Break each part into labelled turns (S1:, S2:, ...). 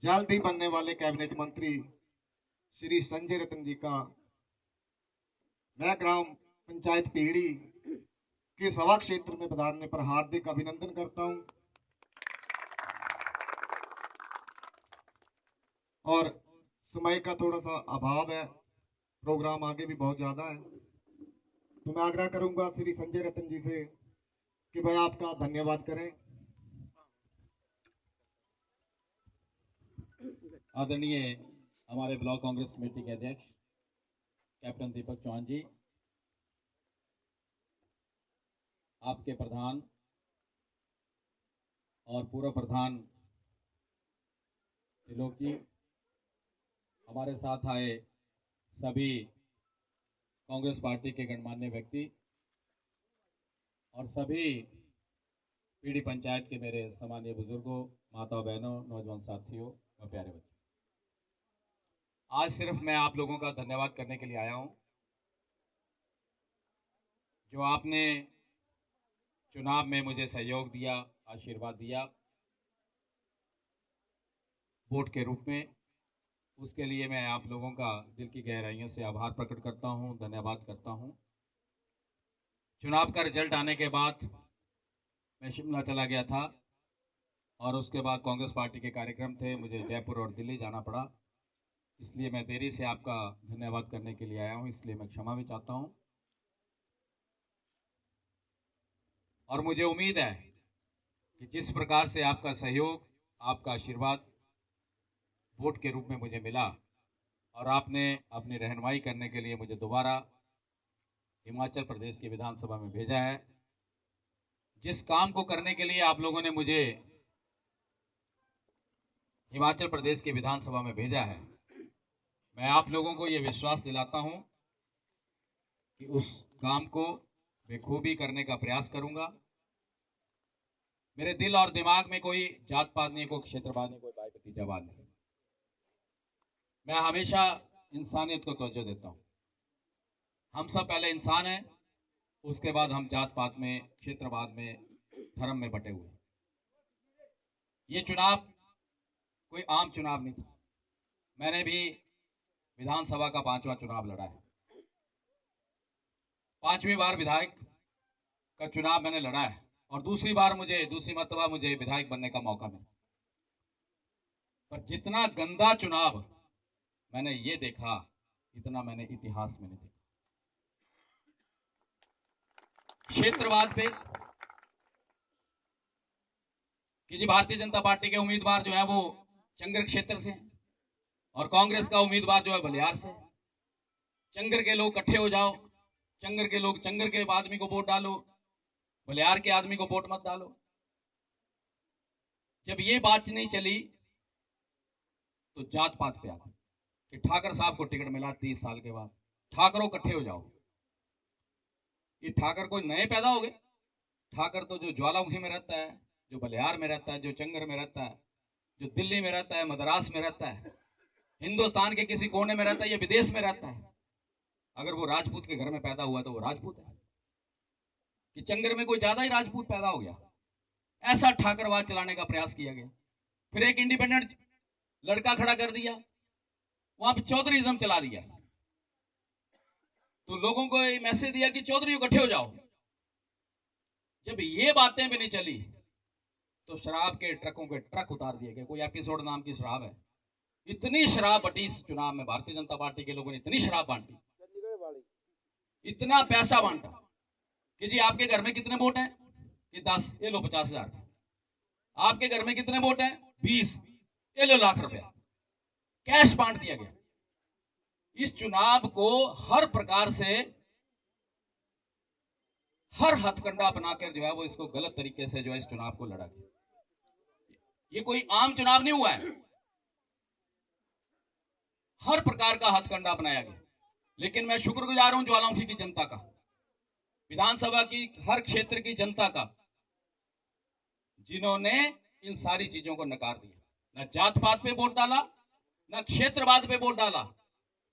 S1: जल्द ही बनने वाले कैबिनेट मंत्री श्री संजय रतन जी का मैं ग्राम पंचायत पीड़ी के सभा क्षेत्र में पधारने पर हार्दिक अभिनंदन करता हूं और समय का थोड़ा सा अभाव है, प्रोग्राम आगे भी बहुत ज्यादा है, तो मैं आग्रह करूंगा श्री संजय रतन जी से कि भाई आपका धन्यवाद करें।
S2: आदरणीय हमारे ब्लॉक कांग्रेस कमेटी के अध्यक्ष कैप्टन दीपक चौहान जी, आपके प्रधान और पूर्व प्रधान त्रिलोक जी, हमारे साथ आए सभी कांग्रेस पार्टी के गणमान्य व्यक्ति और सभी पीड़ी पंचायत के मेरे सम्मानीय बुजुर्गों, माताओं, बहनों, नौजवान साथियों और प्यारे बच्चों, आज सिर्फ मैं आप लोगों का धन्यवाद करने के लिए आया हूं जो आपने चुनाव में मुझे सहयोग दिया, आशीर्वाद दिया वोट के रूप में। उसके लिए मैं आप लोगों का दिल की गहराइयों से आभार प्रकट करता हूं, धन्यवाद करता हूं। चुनाव का रिजल्ट आने के बाद मैं शिमला चला गया था और उसके बाद कांग्रेस पार्टी के कार्यक्रम थे, मुझे जयपुर और दिल्ली जाना पड़ा, इसलिए मैं देरी से आपका धन्यवाद करने के लिए आया हूं, इसलिए मैं क्षमा भी चाहता हूं। और मुझे उम्मीद है कि जिस प्रकार से आपका सहयोग, आपका आशीर्वाद वोट के रूप में मुझे मिला और आपने अपनी रहनुमाई करने के लिए मुझे दोबारा हिमाचल प्रदेश की विधानसभा में भेजा है, जिस काम को करने के लिए आप लोगों ने मुझे हिमाचल प्रदेश की विधानसभा में भेजा है, मैं आप लोगों को यह विश्वास दिलाता हूं कि उस काम को बेखूबी करने का प्रयास करूंगा। मेरे दिल और दिमाग में कोई जात पात नहीं, कोई क्षेत्रवाद नहीं, कोई भाई भतीजावाद नहीं। मैं हमेशा इंसानियत को तवज्जो देता हूं। हम सब पहले इंसान हैं, उसके बाद हम जात पात में, क्षेत्रवाद में, धर्म में बटे हुए। ये चुनाव कोई आम चुनाव नहीं था। मैंने भी विधानसभा का 5वां चुनाव लड़ा है, 5वीं बार विधायक का चुनाव मैंने लड़ा है और दूसरी मर्तबा मुझे विधायक बनने का मौका मिला। पर जितना गंदा चुनाव मैंने ये देखा, इतना मैंने इतिहास में नहीं देखा। क्षेत्रवाद पे कि जी भारतीय जनता पार्टी के उम्मीदवार जो है वो चंगर क्षेत्र से और कांग्रेस का उम्मीदवार जो है बलियार से। चंगर के लोग इकट्ठे हो जाओ, चंगर के लोग चंगर के आदमी को वोट डालो, बलियार के आदमी को वोट मत डालो। जब ये बात नहीं चली तो जात पात पे आ गई कि ठाकर साहब को टिकट मिला 30 साल के बाद, ठाकरों इकट्ठे हो जाओ। ये ठाकर कोई नए पैदा हो गए? ठाकर तो जो ज्वालामुखी में रहता है, जो बलियार में रहता है, जो चंगर में रहता है, जो दिल्ली में रहता है, मद्रास में रहता है, हिंदुस्तान के किसी कोने में रहता है या विदेश में रहता है, अगर वो राजपूत के घर में पैदा हुआ तो वो राजपूत है। कि चंगर में कोई ज्यादा ही राजपूत पैदा हो गया, ऐसा ठाकरवाद चलाने का प्रयास किया गया। फिर एक इंडिपेंडेंट लड़का खड़ा कर दिया, वहां पे चौधरीइज्म चला दिया, तो लोगों को ये मैसेज दिया कि चौधरी इकट्ठे हो जाओ। जब ये बातें भी नहीं चली तो शराब के ट्रकों के ट्रक उतार दिए गए। कोई एपिसोड नाम की शराब है, इतनी शराब बटी इस चुनाव में, भारतीय जनता पार्टी के लोगों ने इतनी शराब बांटी, इतना पैसा बांटा कि जी आपके घर में कितने वोट हैं? कि 10, ये लो 50,000। आपके घर में कितने वोट हैं? 20, ये लो लाख रुपया। कैश बांट दिया गया। इस चुनाव को हर प्रकार से, हर हथकंडा अपनाकर जो है वो इसको गलत तरीके से जो है इस चुनाव को लड़ा गया। ये कोई आम चुनाव नहीं हुआ है, हर प्रकार का हथकंडा अपनाया गया। लेकिन मैं शुक्रगुजार हूं ज्वालामुखी की जनता का, विधानसभा की हर क्षेत्र की जनता का, जिन्होंने इन सारी चीजों को नकार दिया। न जात पात पे वोट डाला, न क्षेत्रवाद पे वोट डाला,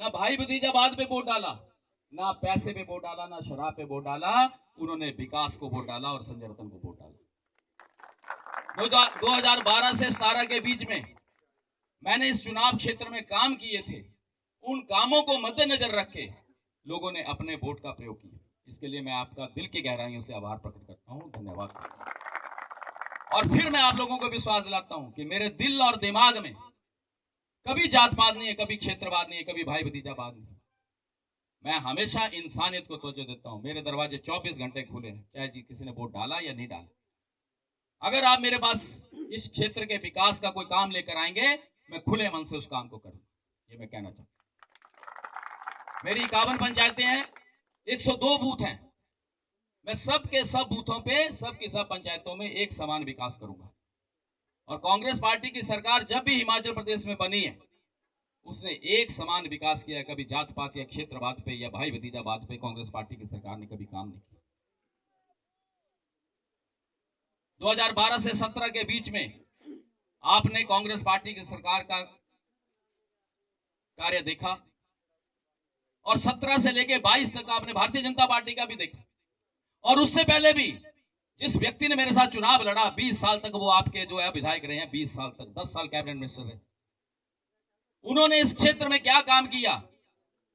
S2: न भाई भतीजावाद पे वोट डाला, ना पैसे पे वोट डाला, ना शराब पे वोट डाला, उन्होंने विकास को वोट डाला और संजय रतन को वोट डाला। 2012 से 17 के बीच में मैंने इस चुनाव क्षेत्र में काम किए थे, उन कामों को मद्देनजर रख के लोगों ने अपने वोट का प्रयोग किया। इसके लिए मैं आपका दिल की गहराइयों से आभार प्रकट करता हूं, धन्यवाद। और फिर मैं आप लोगों को विश्वास दिलाता हूं कि मेरे दिल और दिमाग में कभी जातपात नहीं है, कभी क्षेत्रवाद नहीं है, कभी भाई भतीजावाद नहीं है। मैं हमेशा इंसानियत को तवज्जो देता हूं। मेरे दरवाजे 24 घंटे खुले हैं, चाहे जी किसी ने वोट डाला या नहीं डाला। अगर आप मेरे पास इस क्षेत्र के विकास का कोई काम लेकर आएंगे, मैं खुले मन से उस काम को करूंगा, ये मैं कहना चाहता हूं। मेरी 51 पंचायतें हैं, 102 बूथ हैं। मैं सब के सब बूथों पे, सब की सब पंचायतों में एक समान विकास करूंगा। और कांग्रेस पार्टी की सरकार जब भी हिमाचल प्रदेश में बनी है, उसने एक समान विकास किया है। कभी जात पात या क्षेत्रवाद पे या भाई भतीजावाद पे कांग्रेस पार्टी की सरकार ने कभी काम नहीं किया। 2012 से 17 के बीच में आपने कांग्रेस पार्टी की सरकार का कार्य देखा, और 17 से लेकर 22 तक आपने भारतीय जनता पार्टी का भी देखा। और उससे पहले भी जिस व्यक्ति ने मेरे साथ चुनाव लड़ा, 20 साल तक वो आपके जो है विधायक रहे हैं, 20 साल तक, 10 साल कैबिनेट मिनिस्टर रहे, उन्होंने इस क्षेत्र में क्या काम किया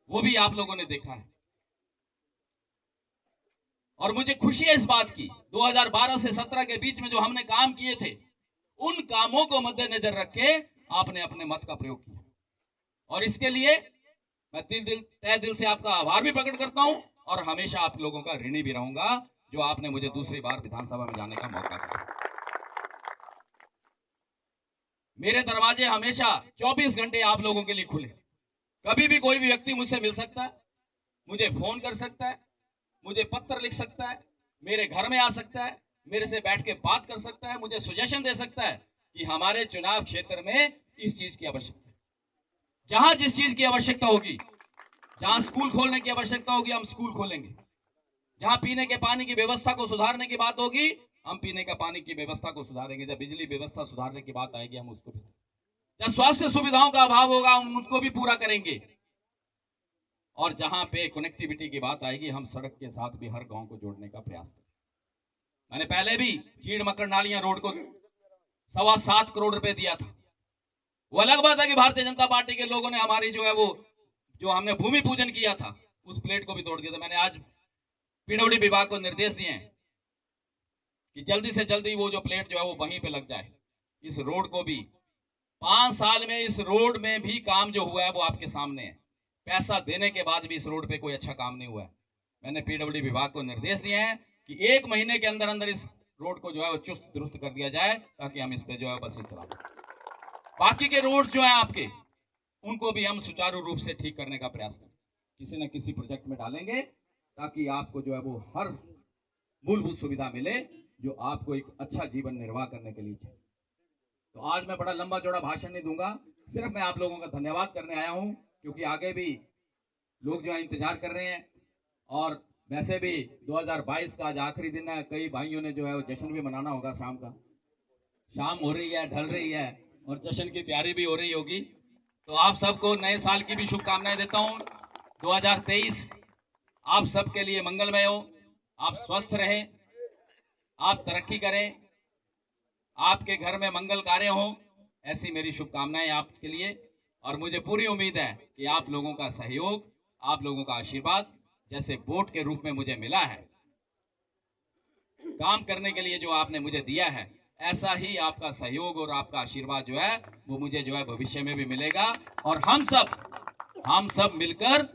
S2: वो भी आप लोगों ने देखा है। और मुझे खुशी है इस बात की, 2012 से 17 के बीच में जो हमने काम किए थे, उन कामों को मद्देनजर रख के आपने अपने मत का प्रयोग किया। और इसके लिए मैं तहे दिल से आपका आभार भी प्रकट करता हूं, और हमेशा आप लोगों का ऋणी भी रहूंगा जो आपने मुझे दूसरी बार विधानसभा में जाने का मौका दिया। मेरे दरवाजे हमेशा 24 घंटे आप लोगों के लिए खुले। कभी भी कोई भी व्यक्ति मुझसे मिल सकता है, मुझे फोन कर सकता है, मुझे पत्र लिख सकता है, मेरे घर में आ सकता है, मेरे से बैठ के बात कर सकता है, मुझे सजेशन दे सकता है कि हमारे चुनाव क्षेत्र में इस चीज की आवश्यकता है। जहां जिस चीज की आवश्यकता होगी, जहां स्कूल खोलने की आवश्यकता होगी, हम स्कूल खोलेंगे। जहां पीने के पानी की व्यवस्था को सुधारने की बात होगी, हम पीने का पानी की व्यवस्था को सुधारेंगे। जब बिजली व्यवस्था सुधारने की बात आएगी, हम उसको भी। जब स्वास्थ्य सुविधाओं का अभाव होगा, हम उसको भी पूरा करेंगे। और जहां पे कनेक्टिविटी की बात आएगी, हम सड़क के साथ भी हर गांव को जोड़ने का प्रयास करेंगे। मैंने पहले भी चीड़ मक्कड़ नालियां रोड को 7.25 करोड़ रुपए दिया था। वो अलग बात है कि भारतीय जनता पार्टी के लोगों ने हमारी जो है वो जो हमने भूमि पूजन किया था, उस प्लेट को भी तोड़ दिया था। मैंने आज पीडब्ल्यूडी विभाग को निर्देश दिए हैं कि जल्दी से जल्दी वो जो प्लेट जो है वो वहीं पे लग जाए। इस रोड को भी 5 साल में, इस रोड में भी काम जो हुआ है वो आपके सामने है। पैसा देने के बाद भी इस रोड पे कोई अच्छा काम नहीं हुआ है। मैंने पीडब्ल्यूडी विभाग को निर्देश दिए हैं कि 1 महीने के अंदर अंदर इस रोड को जो है वो चुस्त दुरुस्त कर दिया जाए, ताकि हम इस पे जो है बसें चला सकें। बाकी के रोड जो है आपके, उनको भी हम सुचारू रूप से ठीक करने का प्रयास करें। किसी न किसी प्रोजेक्ट में डालेंगे ताकि आपको जो है वो हर मूलभूत सुविधा मिले जो आपको एक अच्छा जीवन निर्वाह करने के लिए चाहिए। तो आज मैं बड़ा लंबा चौड़ा भाषण नहीं दूंगा, सिर्फ मैं आप लोगों का धन्यवाद करने आया हूं, क्योंकि आगे भी लोग जो है इंतजार कर रहे हैं। और वैसे भी 2022 का आज आखिरी दिन है। कई भाइयों ने जो है वो जश्न भी मनाना होगा। शाम का शाम हो रही है, ढल रही है, और जश्न की तैयारी भी हो रही होगी। तो आप सबको नए साल की भी शुभकामनाएं देता हूं। 2023 आप सबके लिए मंगलमय हो। आप स्वस्थ रहें, आप तरक्की करें, आपके घर में मंगल कार्य हो, ऐसी मेरी शुभकामनाएं आपके लिए। और मुझे पूरी उम्मीद है कि आप लोगों का सहयोग, आप लोगों का आशीर्वाद जैसे वोट के रूप में मुझे मिला है, काम करने के लिए जो आपने मुझे दिया है, ऐसा ही आपका सहयोग और आपका आशीर्वाद जो है वो मुझे जो है भविष्य में भी मिलेगा। और हम सब मिलकर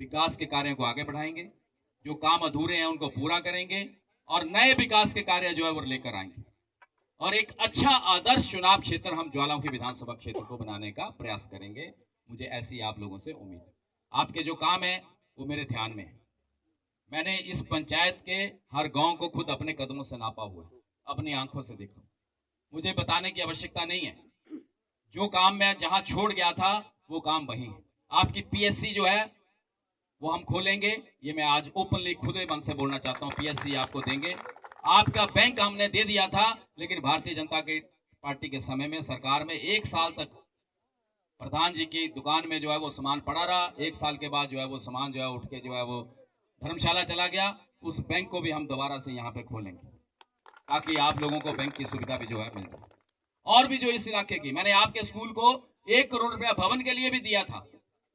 S2: विकास के कार्यों को आगे बढ़ाएंगे, जो काम अधूरे हैं उनको पूरा करेंगे, और नए विकास के कार्य जो है वो लेकर आएंगे। और एक अच्छा आदर्श चुनाव क्षेत्र हम ज्वालामुखी विधानसभा क्षेत्र को बनाने का प्रयास करेंगे। मुझे ऐसी आप लोगों से उम्मीद है। आपके जो काम है वो मेरे ध्यान में है। मैंने इस पंचायत के हर गांव को खुद अपने कदमों से नापा हुआ है, अपनी आंखों से देखा। मुझे बताने की आवश्यकता नहीं है। जो काम मैं जहां छोड़ गया था वो काम वही है। आपकी पीएससी जो है वो हम खोलेंगे, ये मैं आज ओपनली खुले मन से बोलना चाहता हूं। पीएससी आपको देंगे। आपका बैंक हमने दे दिया था, लेकिन भारतीय जनता पार्टी के समय में सरकार में 1 साल तक प्रधान जी की दुकान में जो है वो सामान पड़ा रहा, 1 साल के बाद जो है वो सामान जो है उठ के जो है वो धर्मशाला चला गया। उस बैंक को भी हम दोबारा से यहाँ पे खोलेंगे ताकि आप लोगों को बैंक की सुविधा भी जो है मिल जाए। और भी जो इस इलाके की, मैंने आपके स्कूल को 1 करोड़ रुपया भवन के लिए भी दिया था,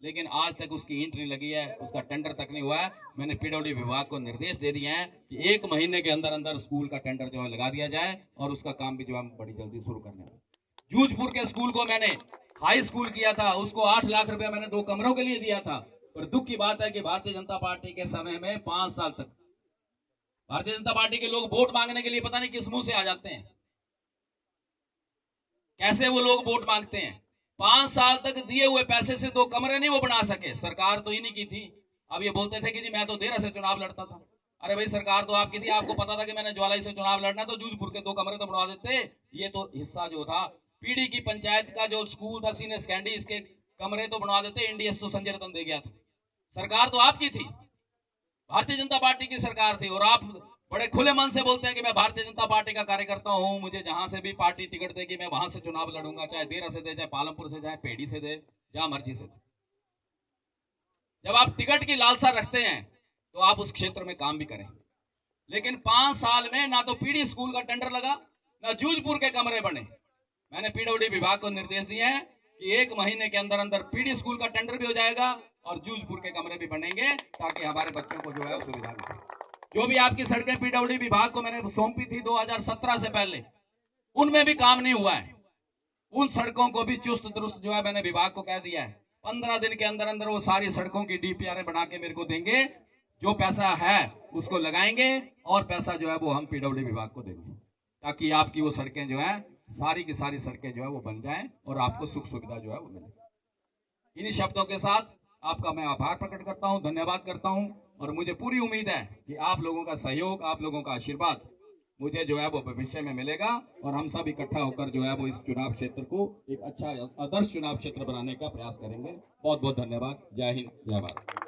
S2: लेकिन आज तक उसकी ईंट नहीं लगी है, उसका टेंडर तक नहीं हुआ है। मैंने पीडब्ल्यूडी विभाग को निर्देश दे दिए हैं कि 1 महीने के अंदर अंदर स्कूल का टेंडर जो है लगा दिया जाए और उसका काम भी जो है बड़ी जल्दी शुरू करने में। जूझपुर के स्कूल को मैंने हाई स्कूल किया था, उसको 8 लाख रुपया मैंने 2 कमरों के लिए दिया था। पर दुख की बात है कि भारतीय जनता पार्टी के समय में 5 साल तक भारतीय जनता पार्टी के लोग वोट मांगने के लिए पता नहीं किस मुंह से आ जाते हैं, कैसे वो लोग वोट मांगते हैं। 5 साल तक दिए हुए पैसे से 2 कमरे नहीं वो बना सके। सरकार तो इन्हीं की थी। अब ये बोलते थे कि जी मैं तो देरा से चुनाव लड़ता था। अरे भाई, सरकार तो आपकी थी, आपको पता था कि मैंने ज्वालाई से चुनाव लड़ना, तो जूझपुर के 2 कमरे तो बनवा देते। ये तो हिस्सा जो था पीढ़ी की पंचायत का जो स्कूल था सीनियर सेकेंडरी, इसके कमरे तो बनवा देते। इंडीएस तो संजय रतन दे गया था। सरकार तो आपकी थी, भारतीय जनता पार्टी की सरकार थी। और आप बड़े खुले मन से बोलते हैं कि मैं भारतीय जनता पार्टी का कार्यकर्ता हूं, मुझे जहां से भी पार्टी टिकट देगी मैं वहां से चुनाव लड़ूंगा, चाहे देरा से दे, चाहे पालमपुर से, चाहे पेड़ी से दे, जहां मर्जी से दे। जब आप टिकट की लालसा रखते हैं तो आप उस क्षेत्र में काम भी करें। लेकिन 5 साल में ना तो पीडी स्कूल का टेंडर लगा, ना जूझपुर के कमरे बने। मैंने पीडब्ल्यूडी विभाग को निर्देश दिए हैं कि 1 महीने के अंदर अंदर पीडी स्कूल का टेंडर भी हो जाएगा और जूझपुर के कमरे भी बनेंगे, ताकि हमारे बच्चों को जो है सुविधा मिले। जो भी आपकी सड़कें पीडब्ल्यूडी विभाग को मैंने सौंपी थी 2017 से पहले, उनमें भी काम नहीं हुआ है। उन सड़कों को भी चुस्त दुरुस्त जो है मैंने विभाग को कह दिया है, 15 दिन के अंदर अंदर वो सारी सड़कों की डीपीआर बना के मेरे को देंगे। जो पैसा है उसको लगाएंगे और पैसा जो है वो हम पीडब्ल्यूडी विभाग को देंगे, ताकि आपकी वो सड़कें जो है सारी की सारी सड़कें जो है वो बन जाएं और आपको सुख सुविधा जो है वो मिले। इन्हीं शब्दों के साथ आपका मैं आभार प्रकट करता हूं, धन्यवाद करता हूं। और मुझे पूरी उम्मीद है कि आप लोगों का सहयोग, आप लोगों का आशीर्वाद मुझे जो है वो भविष्य में मिलेगा और हम सब इकट्ठा होकर जो है वो इस चुनाव क्षेत्र को एक अच्छा आदर्श चुनाव क्षेत्र बनाने का प्रयास करेंगे। बहुत बहुत धन्यवाद। जय हिंद, जय भारत।